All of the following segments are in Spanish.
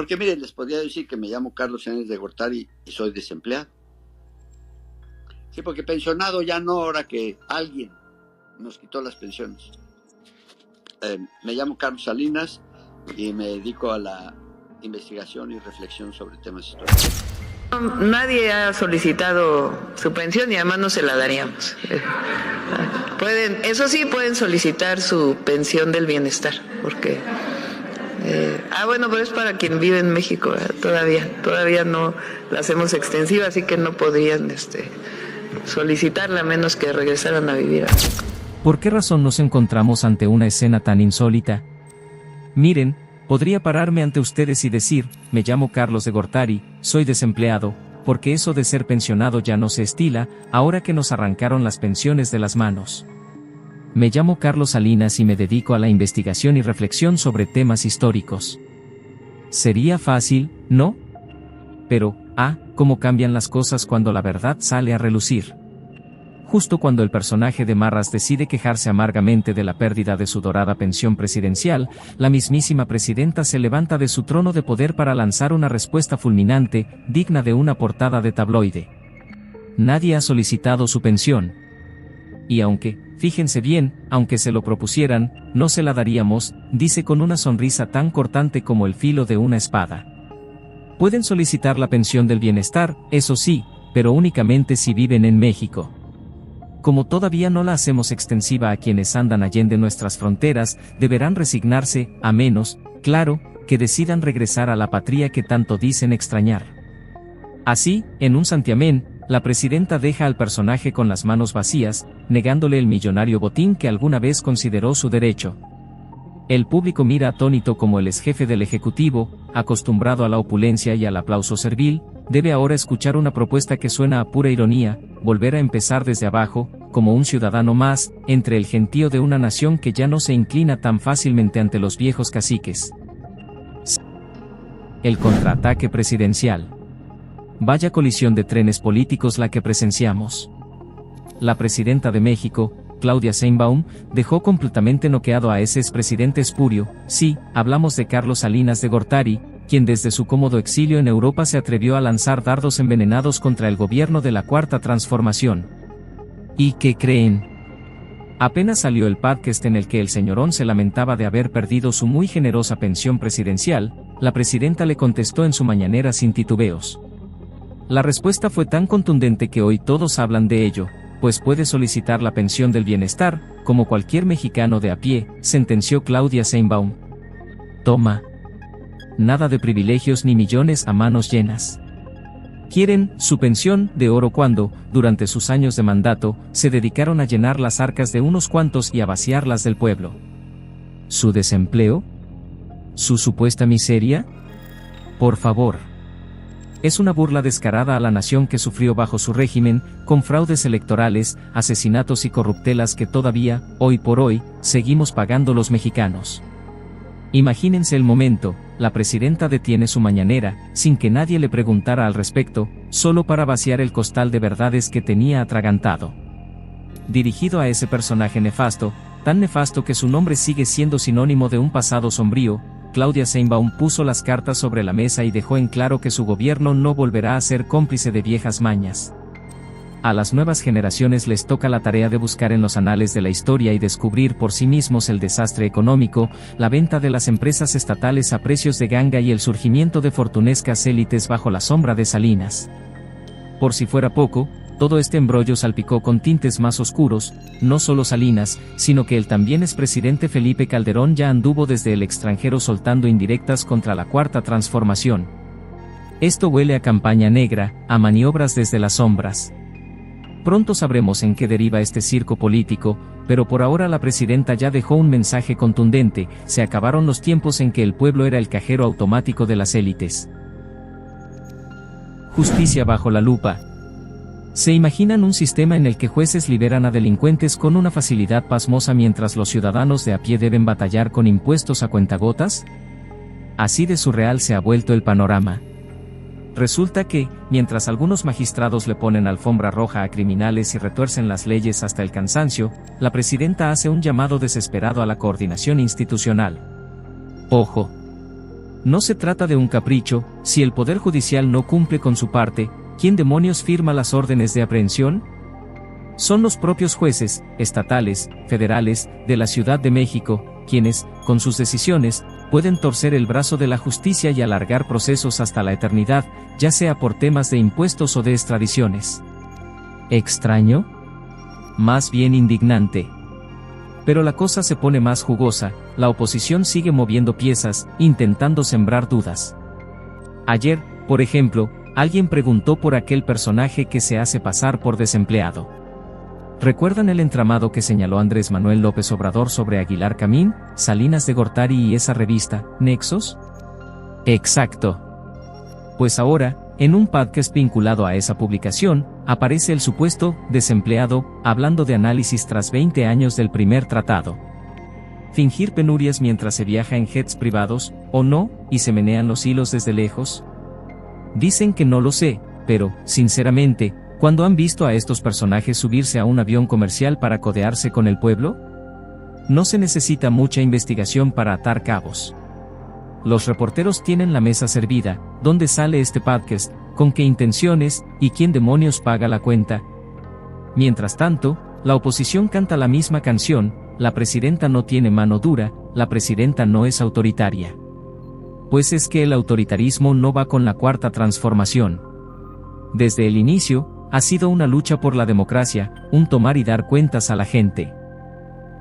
Porque miren, les podría decir que me llamo Carlos Sáenz de Gortari y soy desempleado. Sí, porque pensionado ya no, ahora que alguien nos quitó las pensiones. Me llamo Carlos Salinas y me dedico a la investigación y reflexión sobre temas históricos. Nadie ha solicitado su pensión y además no se la daríamos. Eso sí, pueden solicitar su pensión del bienestar, porque bueno, pero es para quien vive en México, todavía no la hacemos extensiva, así que no podrían solicitarla a menos que regresaran a vivir. ¿Por qué razón nos encontramos ante una escena tan insólita? Miren, podría pararme ante ustedes y decir, me llamo Carlos de Gortari, soy desempleado, porque eso de ser pensionado ya no se estila, ahora que nos arrancaron las pensiones de las manos. Me llamo Carlos Salinas y me dedico a la investigación y reflexión sobre temas históricos. Sería fácil, ¿no? Pero, cómo cambian las cosas cuando la verdad sale a relucir. Justo cuando el personaje de Marras decide quejarse amargamente de la pérdida de su dorada pensión presidencial, la mismísima presidenta se levanta de su trono de poder para lanzar una respuesta fulminante, digna de una portada de tabloide. Nadie ha solicitado su pensión. Y aunque, fíjense bien, aunque se lo propusieran, no se la daríamos, dice con una sonrisa tan cortante como el filo de una espada. Pueden solicitar la pensión del bienestar, eso sí, pero únicamente si viven en México. Como todavía no la hacemos extensiva a quienes andan allende nuestras fronteras, deberán resignarse, a menos, claro, que decidan regresar a la patria que tanto dicen extrañar. Así, en un santiamén, la presidenta deja al personaje con las manos vacías, negándole el millonario botín que alguna vez consideró su derecho. El público mira atónito como el exjefe del Ejecutivo, acostumbrado a la opulencia y al aplauso servil, debe ahora escuchar una propuesta que suena a pura ironía, volver a empezar desde abajo, como un ciudadano más, entre el gentío de una nación que ya no se inclina tan fácilmente ante los viejos caciques. El contraataque presidencial. Vaya colisión de trenes políticos la que presenciamos. La presidenta de México, Claudia Sheinbaum, dejó completamente noqueado a ese expresidente espurio. Sí, hablamos de Carlos Salinas de Gortari, quien desde su cómodo exilio en Europa se atrevió a lanzar dardos envenenados contra el gobierno de la Cuarta Transformación. ¿Y qué creen? Apenas salió el podcast en el que el señorón se lamentaba de haber perdido su muy generosa pensión presidencial, la presidenta le contestó en su mañanera sin titubeos. La respuesta fue tan contundente que hoy todos hablan de ello, pues puede solicitar la pensión del bienestar, como cualquier mexicano de a pie, sentenció Claudia Sheinbaum. Toma. Nada de privilegios ni millones a manos llenas. Quieren su pensión de oro cuando, durante sus años de mandato, se dedicaron a llenar las arcas de unos cuantos y a vaciarlas del pueblo. ¿Su desempleo? ¿Su supuesta miseria? Por favor. Es una burla descarada a la nación que sufrió bajo su régimen, con fraudes electorales, asesinatos y corruptelas que todavía, hoy por hoy, seguimos pagando los mexicanos. Imagínense el momento, la presidenta detiene su mañanera, sin que nadie le preguntara al respecto, solo para vaciar el costal de verdades que tenía atragantado. Dirigido a ese personaje nefasto, tan nefasto que su nombre sigue siendo sinónimo de un pasado sombrío, Claudia Sheinbaum puso las cartas sobre la mesa y dejó en claro que su gobierno no volverá a ser cómplice de viejas mañas. A las nuevas generaciones les toca la tarea de buscar en los anales de la historia y descubrir por sí mismos el desastre económico, la venta de las empresas estatales a precios de ganga y el surgimiento de fortunescas élites bajo la sombra de Salinas. Por si fuera poco, todo este embrollo salpicó con tintes más oscuros, no solo Salinas, sino que el también expresidente Felipe Calderón ya anduvo desde el extranjero soltando indirectas contra la Cuarta Transformación. Esto huele a campaña negra, a maniobras desde las sombras. Pronto sabremos en qué deriva este circo político, pero por ahora la presidenta ya dejó un mensaje contundente: se acabaron los tiempos en que el pueblo era el cajero automático de las élites. Justicia bajo la lupa. ¿Se imaginan un sistema en el que jueces liberan a delincuentes con una facilidad pasmosa mientras los ciudadanos de a pie deben batallar con impuestos a cuentagotas? Así de surreal se ha vuelto el panorama. Resulta que, mientras algunos magistrados le ponen alfombra roja a criminales y retuercen las leyes hasta el cansancio, la presidenta hace un llamado desesperado a la coordinación institucional. Ojo. No se trata de un capricho. Si el Poder Judicial no cumple con su parte, ¿quién demonios firma las órdenes de aprehensión? Son los propios jueces, estatales, federales, de la Ciudad de México, quienes, con sus decisiones, pueden torcer el brazo de la justicia y alargar procesos hasta la eternidad, ya sea por temas de impuestos o de extradiciones. ¿Extraño? Más bien indignante. Pero la cosa se pone más jugosa, la oposición sigue moviendo piezas, intentando sembrar dudas. Ayer, por ejemplo, alguien preguntó por aquel personaje que se hace pasar por desempleado. ¿Recuerdan el entramado que señaló Andrés Manuel López Obrador sobre Aguilar Camín, Salinas de Gortari y esa revista, Nexos? Exacto. Pues ahora, en un podcast vinculado a esa publicación, aparece el supuesto desempleado, hablando de análisis tras 20 años del primer tratado. ¿Fingir penurias mientras se viaja en jets privados, o no, y se menean los hilos desde lejos? Dicen que no lo sé, pero, sinceramente, ¿cuándo han visto a estos personajes subirse a un avión comercial para codearse con el pueblo? No se necesita mucha investigación para atar cabos. Los reporteros tienen la mesa servida. ¿Dónde sale este podcast? ¿Con qué intenciones? ¿Y quién demonios paga la cuenta? Mientras tanto, la oposición canta la misma canción. La presidenta no tiene mano dura, la presidenta no es autoritaria. Pues es que el autoritarismo no va con la cuarta transformación. Desde el inicio, ha sido una lucha por la democracia, un tomar y dar cuentas a la gente.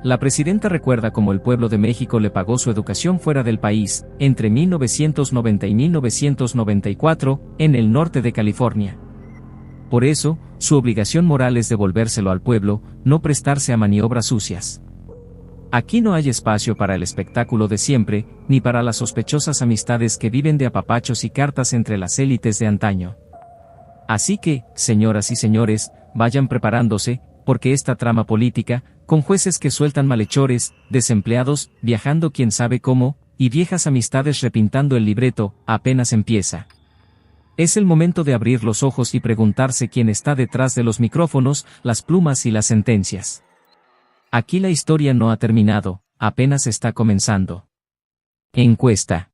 La presidenta recuerda cómo el pueblo de México le pagó su educación fuera del país, entre 1990 y 1994, en el norte de California. Por eso, su obligación moral es devolvérselo al pueblo, no prestarse a maniobras sucias. Aquí no hay espacio para el espectáculo de siempre, ni para las sospechosas amistades que viven de apapachos y cartas entre las élites de antaño. Así que, señoras y señores, vayan preparándose, porque esta trama política, con jueces que sueltan malhechores, desempleados, viajando quién sabe cómo, y viejas amistades repintando el libreto, apenas empieza. Es el momento de abrir los ojos y preguntarse quién está detrás de los micrófonos, las plumas y las sentencias. Aquí la historia no ha terminado, apenas está comenzando. Encuesta.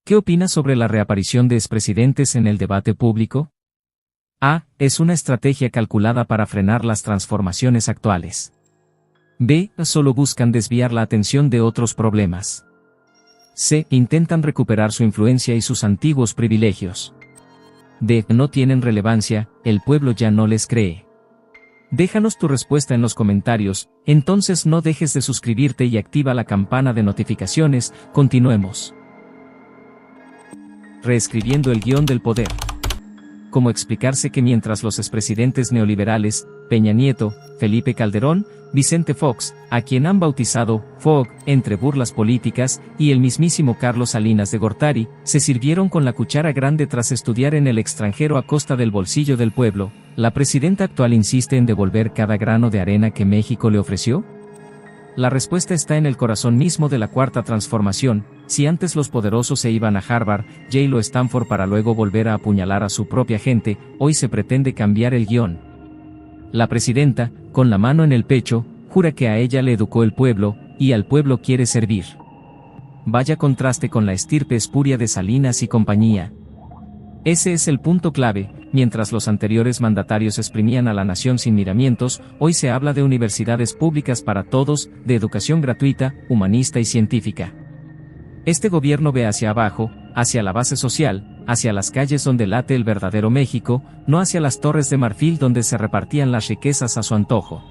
¿Qué opinas sobre la reaparición de expresidentes en el debate público? A. Es una estrategia calculada para frenar las transformaciones actuales. B. Solo buscan desviar la atención de otros problemas. C. Intentan recuperar su influencia y sus antiguos privilegios. D. No tienen relevancia, el pueblo ya no les cree. Déjanos tu respuesta en los comentarios, entonces no dejes de suscribirte y activa la campana de notificaciones. Continuemos. Reescribiendo el guión del poder. ¿Cómo explicarse que mientras los expresidentes neoliberales, Peña Nieto, Felipe Calderón, Vicente Fox, a quien han bautizado Fog, entre burlas políticas, y el mismísimo Carlos Salinas de Gortari, se sirvieron con la cuchara grande tras estudiar en el extranjero a costa del bolsillo del pueblo, la presidenta actual insiste en devolver cada grano de arena que México le ofreció? La respuesta está en el corazón mismo de la cuarta transformación. Si antes los poderosos se iban a Harvard, Yale o Stanford para luego volver a apuñalar a su propia gente, hoy se pretende cambiar el guión. La presidenta, con la mano en el pecho, jura que a ella le educó el pueblo, y al pueblo quiere servir. Vaya contraste con la estirpe espuria de Salinas y compañía. Ese es el punto clave. Mientras los anteriores mandatarios exprimían a la nación sin miramientos, hoy se habla de universidades públicas para todos, de educación gratuita, humanista y científica. Este gobierno ve hacia abajo, hacia la base social, hacia las calles donde late el verdadero México, no hacia las torres de marfil donde se repartían las riquezas a su antojo.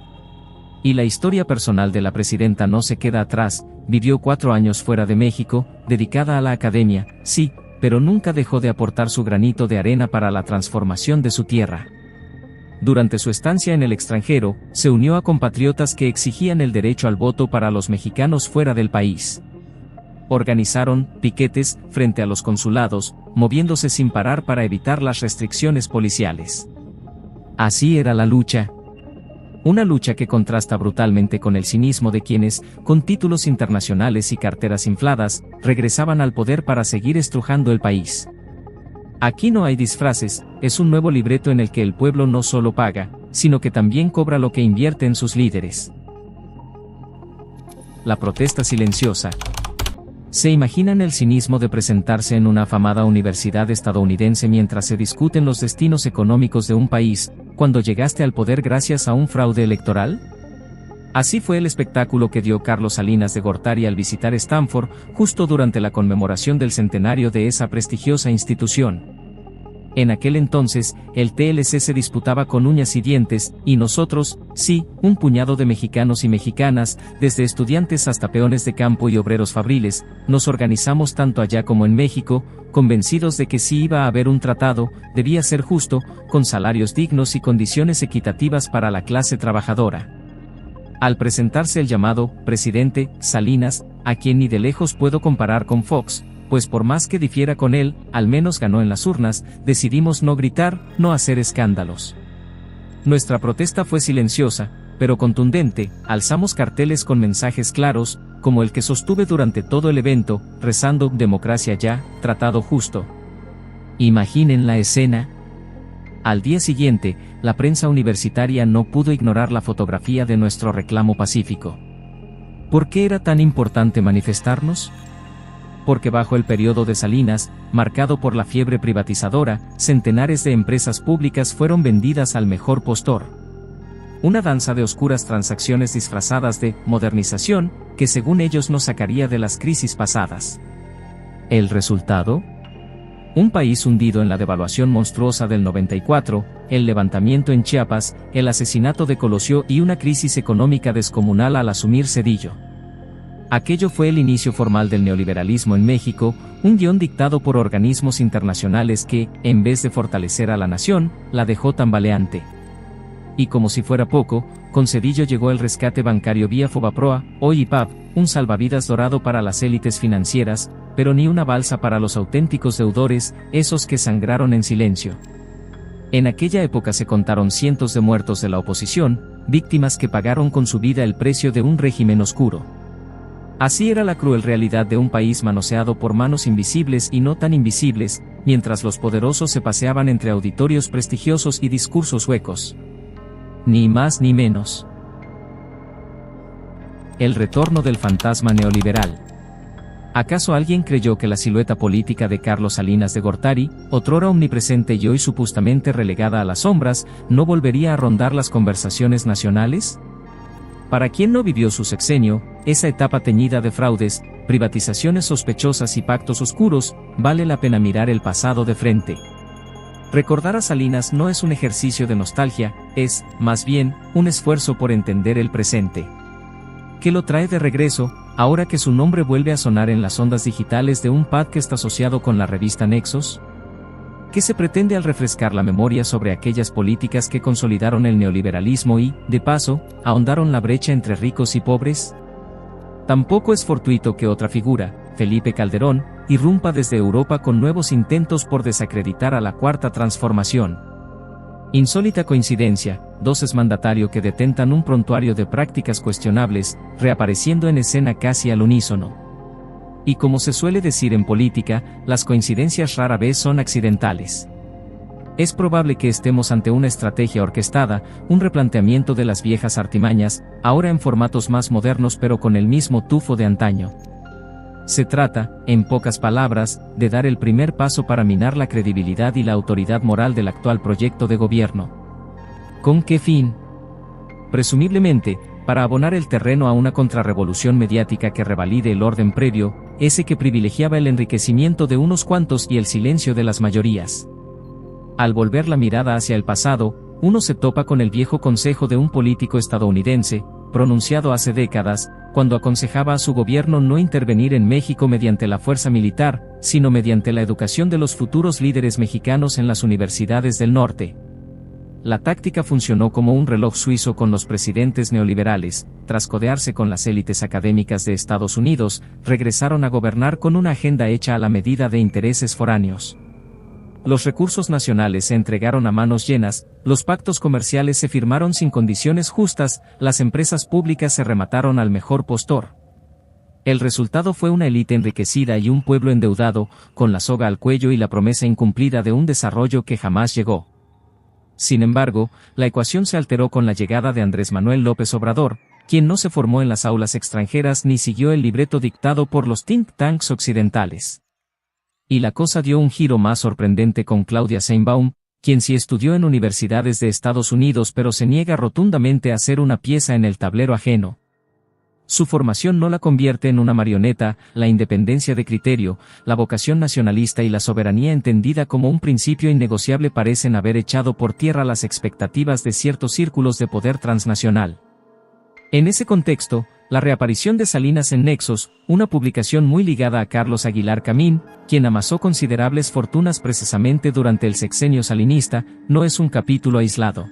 Y la historia personal de la presidenta no se queda atrás. Vivió 4 años fuera de México, dedicada a la academia, sí, pero nunca dejó de aportar su granito de arena para la transformación de su tierra. Durante su estancia en el extranjero, se unió a compatriotas que exigían el derecho al voto para los mexicanos fuera del país. Organizaron piquetes frente a los consulados, moviéndose sin parar para evitar las restricciones policiales. Así era la lucha. Una lucha que contrasta brutalmente con el cinismo de quienes, con títulos internacionales y carteras infladas, regresaban al poder para seguir estrujando el país. Aquí no hay disfraces, es un nuevo libreto en el que el pueblo no solo paga, sino que también cobra lo que invierte en sus líderes. La protesta silenciosa. ¿Se imaginan el cinismo de presentarse en una afamada universidad estadounidense mientras se discuten los destinos económicos de un país, cuando llegaste al poder gracias a un fraude electoral? Así fue el espectáculo que dio Carlos Salinas de Gortari al visitar Stanford, justo durante la conmemoración del centenario de esa prestigiosa institución. En aquel entonces, el TLC se disputaba con uñas y dientes, y nosotros, sí, un puñado de mexicanos y mexicanas, desde estudiantes hasta peones de campo y obreros fabriles, nos organizamos tanto allá como en México, convencidos de que si iba a haber un tratado, debía ser justo, con salarios dignos y condiciones equitativas para la clase trabajadora. Al presentarse el llamado presidente Salinas, a quien ni de lejos puedo comparar con Fox, pues por más que difiera con él, al menos ganó en las urnas, decidimos no gritar, no hacer escándalos. Nuestra protesta fue silenciosa, pero contundente, alzamos carteles con mensajes claros, como el que sostuve durante todo el evento, rezando democracia ya, tratado justo. Imaginen la escena. Al día siguiente, la prensa universitaria no pudo ignorar la fotografía de nuestro reclamo pacífico. ¿Por qué era tan importante manifestarnos? Porque bajo el periodo de Salinas, marcado por la fiebre privatizadora, centenares de empresas públicas fueron vendidas al mejor postor. Una danza de oscuras transacciones disfrazadas de modernización, que según ellos nos sacaría de las crisis pasadas. ¿El resultado? Un país hundido en la devaluación monstruosa del 94, el levantamiento en Chiapas, el asesinato de Colosio y una crisis económica descomunal al asumir Zedillo. Aquello fue el inicio formal del neoliberalismo en México, un guión dictado por organismos internacionales que, en vez de fortalecer a la nación, la dejó tambaleante. Y como si fuera poco, con Zedillo llegó el rescate bancario vía Fobaproa, hoy IPAB, un salvavidas dorado para las élites financieras, pero ni una balsa para los auténticos deudores, esos que sangraron en silencio. En aquella época se contaron cientos de muertos de la oposición, víctimas que pagaron con su vida el precio de un régimen oscuro. Así era la cruel realidad de un país manoseado por manos invisibles y no tan invisibles, mientras los poderosos se paseaban entre auditorios prestigiosos y discursos huecos. Ni más ni menos. El retorno del fantasma neoliberal. ¿Acaso alguien creyó que la silueta política de Carlos Salinas de Gortari, otrora omnipresente y hoy supuestamente relegada a las sombras, no volvería a rondar las conversaciones nacionales? Para quien no vivió su sexenio, esa etapa teñida de fraudes, privatizaciones sospechosas y pactos oscuros, vale la pena mirar el pasado de frente. Recordar a Salinas no es un ejercicio de nostalgia, es, más bien, un esfuerzo por entender el presente. ¿Qué lo trae de regreso, ahora que su nombre vuelve a sonar en las ondas digitales de un podcast asociado con la revista Nexos? ¿Qué se pretende al refrescar la memoria sobre aquellas políticas que consolidaron el neoliberalismo y, de paso, ahondaron la brecha entre ricos y pobres? Tampoco es fortuito que otra figura, Felipe Calderón, irrumpa desde Europa con nuevos intentos por desacreditar a la Cuarta Transformación. Insólita coincidencia, dos exmandatarios que detentan un prontuario de prácticas cuestionables, reapareciendo en escena casi al unísono. Y como se suele decir en política, las coincidencias rara vez son accidentales. Es probable que estemos ante una estrategia orquestada, un replanteamiento de las viejas artimañas, ahora en formatos más modernos pero con el mismo tufo de antaño. Se trata, en pocas palabras, de dar el primer paso para minar la credibilidad y la autoridad moral del actual proyecto de gobierno. ¿Con qué fin? Presumiblemente, para abonar el terreno a una contrarrevolución mediática que revalide el orden previo, ese que privilegiaba el enriquecimiento de unos cuantos y el silencio de las mayorías. Al volver la mirada hacia el pasado, uno se topa con el viejo consejo de un político estadounidense, pronunciado hace décadas, cuando aconsejaba a su gobierno no intervenir en México mediante la fuerza militar, sino mediante la educación de los futuros líderes mexicanos en las universidades del norte. La táctica funcionó como un reloj suizo con los presidentes neoliberales. Tras codearse con las élites académicas de Estados Unidos, regresaron a gobernar con una agenda hecha a la medida de intereses foráneos. Los recursos nacionales se entregaron a manos llenas, los pactos comerciales se firmaron sin condiciones justas, las empresas públicas se remataron al mejor postor. El resultado fue una élite enriquecida y un pueblo endeudado, con la soga al cuello y la promesa incumplida de un desarrollo que jamás llegó. Sin embargo, la ecuación se alteró con la llegada de Andrés Manuel López Obrador, quien no se formó en las aulas extranjeras ni siguió el libreto dictado por los think tanks occidentales. Y la cosa dio un giro más sorprendente con Claudia Sheinbaum, quien sí estudió en universidades de Estados Unidos pero se niega rotundamente a ser una pieza en el tablero ajeno. Su formación no la convierte en una marioneta, la independencia de criterio, la vocación nacionalista y la soberanía entendida como un principio innegociable parecen haber echado por tierra las expectativas de ciertos círculos de poder transnacional. En ese contexto, la reaparición de Salinas en Nexos, una publicación muy ligada a Carlos Aguilar Camín, quien amasó considerables fortunas precisamente durante el sexenio salinista, no es un capítulo aislado.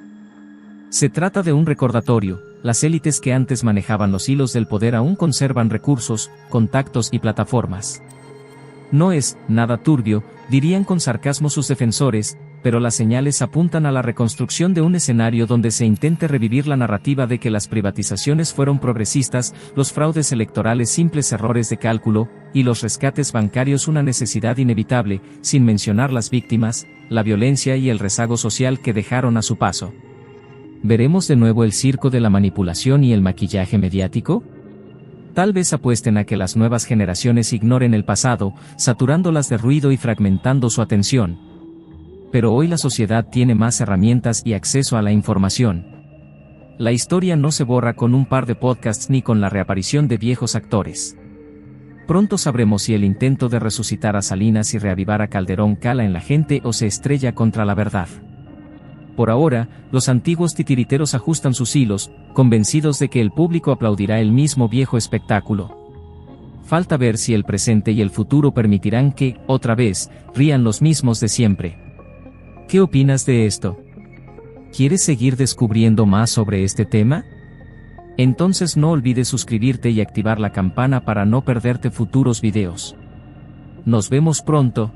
Se trata de un recordatorio: las élites que antes manejaban los hilos del poder aún conservan recursos, contactos y plataformas. No es nada turbio, dirían con sarcasmo sus defensores, pero las señales apuntan a la reconstrucción de un escenario donde se intente revivir la narrativa de que las privatizaciones fueron progresistas, los fraudes electorales simples errores de cálculo, y los rescates bancarios una necesidad inevitable, sin mencionar las víctimas, la violencia y el rezago social que dejaron a su paso. ¿Veremos de nuevo el circo de la manipulación y el maquillaje mediático? Tal vez apuesten a que las nuevas generaciones ignoren el pasado, saturándolas de ruido y fragmentando su atención. Pero hoy la sociedad tiene más herramientas y acceso a la información. La historia no se borra con un par de podcasts ni con la reaparición de viejos actores. Pronto sabremos si el intento de resucitar a Salinas y reavivar a Calderón cala en la gente o se estrella contra la verdad. Por ahora, los antiguos titiriteros ajustan sus hilos, convencidos de que el público aplaudirá el mismo viejo espectáculo. Falta ver si el presente y el futuro permitirán que, otra vez, rían los mismos de siempre. ¿Qué opinas de esto? ¿Quieres seguir descubriendo más sobre este tema? Entonces no olvides suscribirte y activar la campana para no perderte futuros videos. Nos vemos pronto.